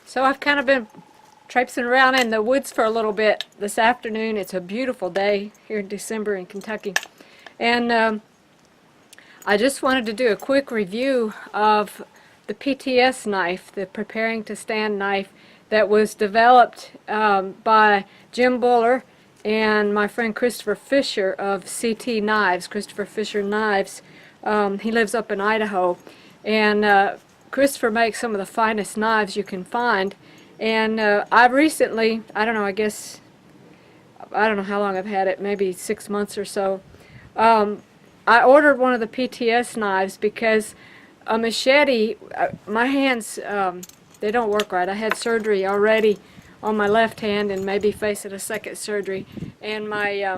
So I've kind of been traipsing around in the woods for a little bit this afternoon. It's a beautiful day here in December in Kentucky. And I just wanted to do a quick review of the PTS knife, the Preparing to Stand knife that was developed by Jim Buller and my friend Christopher Fisher of CT Knives, Christopher Fisher Knives. He lives up in Idaho. And Christopher makes some of the finest knives you can find. And I've recently, I don't know, I don't know how long I've had it, maybe 6 months or so. I ordered one of the PTS knives because a machete, my hands, they don't work right. I had surgery already on my left hand and maybe facing a second surgery. And my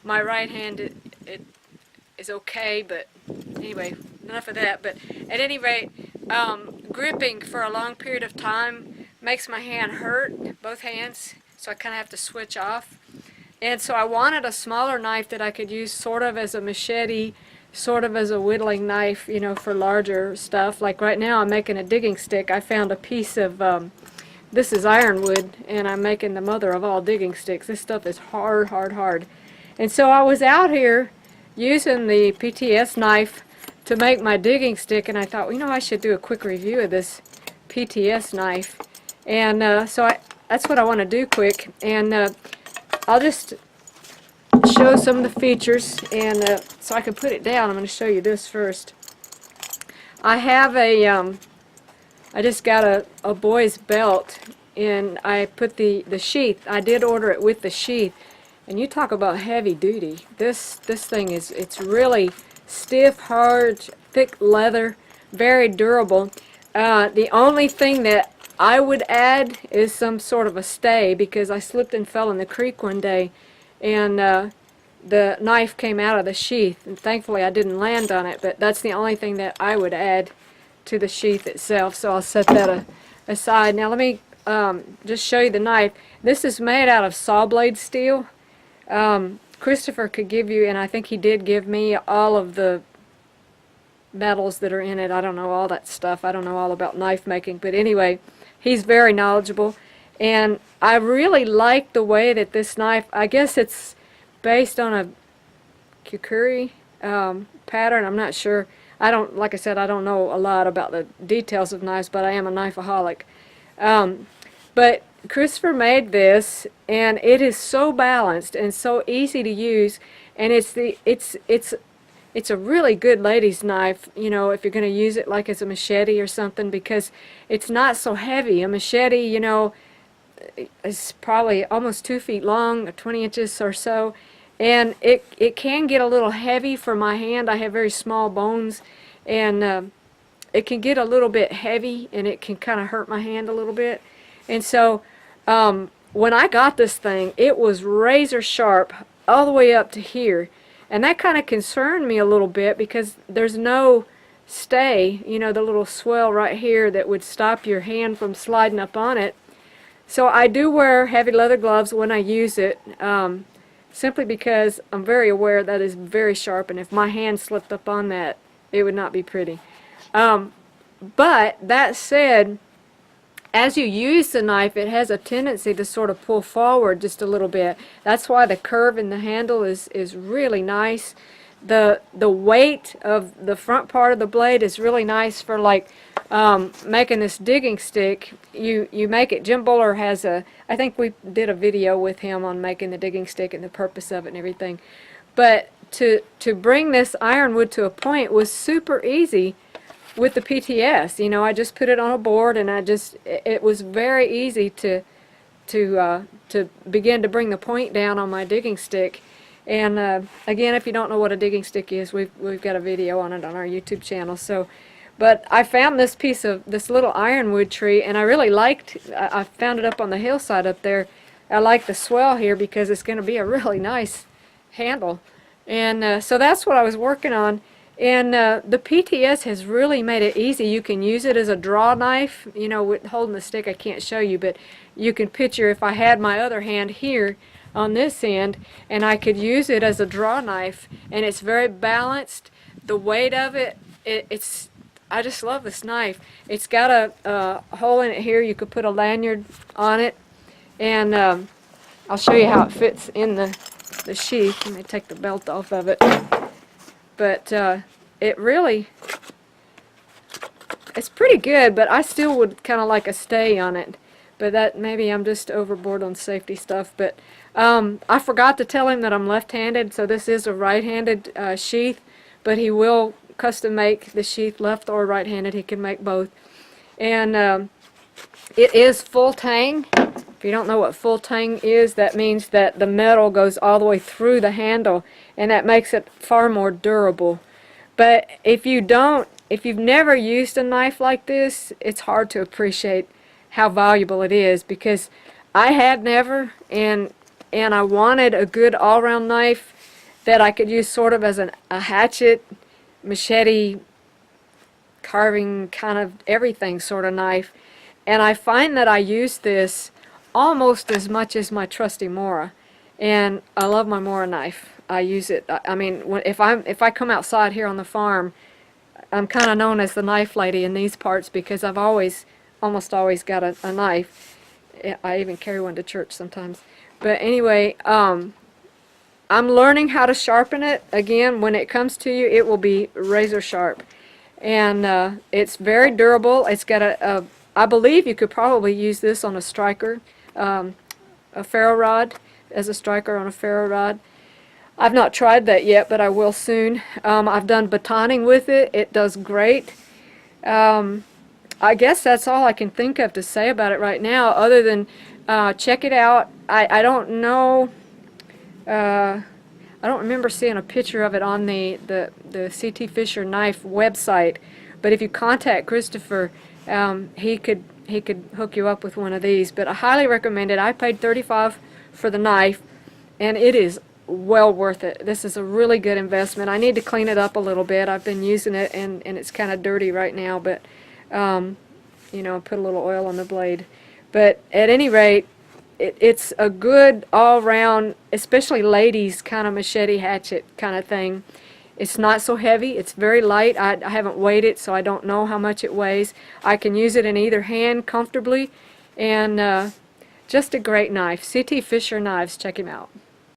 right hand, it is okay, but anyway, enough of that. But at any rate, gripping for a long period of time makes my hand hurt, both hands, so I kind of have to switch off. And so I wanted a smaller knife that I could use sort of as a machete, sort of as a whittling knife, you know, for larger stuff. Like right now I'm making a digging stick. I found a piece of, this is ironwood, and I'm making the mother of all digging sticks. This stuff is hard, hard, hard. And so I was out here using the PTS knife to make my digging stick, and I thought, well, you know, I should do a quick review of this PTS knife. And that's what I want to do quick. And I'll just show some of the features, and so I can put it down. I'm going to show you this first. I have I just got a boy's belt, and I put the sheath. I did order it with the sheath, and you talk about heavy duty. This thing it's really stiff, hard, thick leather, very durable. The only thing that I would add is some sort of a stay, because I slipped and fell in the creek one day, and the knife came out of the sheath, and thankfully I didn't land on it, but that's the only thing that I would add to the sheath itself, so I'll set that aside. Now let me just show you the knife. This is made out of saw blade steel. Christopher could give you, and I think he did give me, all of the metals that are in it. I don't know all that stuff. I don't know all about knife making, but anyway, he's very knowledgeable, and I really like the way that this knife, I guess it's based on a kukuri pattern. I'm not sure. Like I said, I don't know a lot about the details of knives, but I am a knifeaholic. But Christopher made this, and it is so balanced and so easy to use, and it's a really good ladies' knife, you know, if you're going to use it like as a machete or something, because it's not so heavy. A machete, you know, is probably almost 2 feet long, or 20 inches or so, and it can get a little heavy for my hand. I have very small bones, and it can get a little bit heavy, and it can kind of hurt my hand a little bit. And so when I got this thing, it was razor sharp all the way up to here. And that kind of concerned me a little bit, because there's no stay, you know, the little swell right here that would stop your hand from sliding up on it. So I do wear heavy leather gloves when I use it, simply because I'm very aware that is very sharp, and if my hand slipped up on that, it would not be pretty. But that said, as you use the knife, it has a tendency to sort of pull forward just a little bit. That's why the curve in the handle is really nice. The weight of the front part of the blade is really nice for, like, making this digging stick. You make it. Jim Buller has I think we did a video with him on making the digging stick and the purpose of it and everything. But to bring this ironwood to a point was super easy with the PTS. You know, I just put it on a board, and it was very easy to begin to bring the point down on my digging stick. And again, if you don't know what a digging stick is, we've got a video on it on our YouTube channel. So, but I found this piece of this little ironwood tree, and I really liked. I found it up on the hillside up there. I like the swell here because it's going to be a really nice handle, and so that's what I was working on. And the PTS has really made it easy. You can use it as a draw knife. You know, with holding the stick, I can't show you, but you can picture if I had my other hand here on this end, and I could use it as a draw knife, and it's very balanced. The weight of it, it's I just love this knife. It's got a hole in it here. You could put a lanyard on it, and I'll show you how it fits in the sheath. Let me take the belt off of it. But it really, it's pretty good, but I still would kind of like a stay on it. But that, maybe I'm just overboard on safety stuff. But I forgot to tell him that I'm left-handed, so this is a right-handed sheath, but he will custom make the sheath left or right-handed. He can make both. And it is full tang. If you don't know what full tang is, that means that the metal goes all the way through the handle, and that makes it far more durable. But if you've never used a knife like this, it's hard to appreciate how valuable it is, because I had never, and I wanted a good all-round knife that I could use sort of as a hatchet, machete, carving, kind of everything sort of knife. And I find that I use this almost as much as my trusty Mora, and I love my Mora knife. I use it. I mean, if I come outside here on the farm, I'm kind of known as the knife lady in these parts, because I've almost always got a knife. I even carry one to church sometimes. But anyway, I'm learning how to sharpen it. Again, when it comes to you, it will be razor sharp, and it's very durable. It's got I believe you could probably use this on a striker, a ferro rod, as a striker on a ferro rod. I've not tried that yet, but I will soon. I've done batoning with it. It does great. I guess that's all I can think of to say about it right now, other than check it out. I don't know, I don't remember seeing a picture of it on the C.T. Fisher Knife website, but if you contact Christopher, he could hook you up with one of these. But I highly recommend it. I paid $35 for the knife, and it is well worth it. This is a really good investment. I need to clean it up a little bit. I've been using it, and it's kind of dirty right now, but you know, put a little oil on the blade. But at any rate, it's a good all-round, especially ladies, kind of machete hatchet kind of thing. It's not so heavy. It's very light. I haven't weighed it, so I don't know how much it weighs. I can use it in either hand comfortably, and just a great knife. C.T. Fisher Knives. Check him out.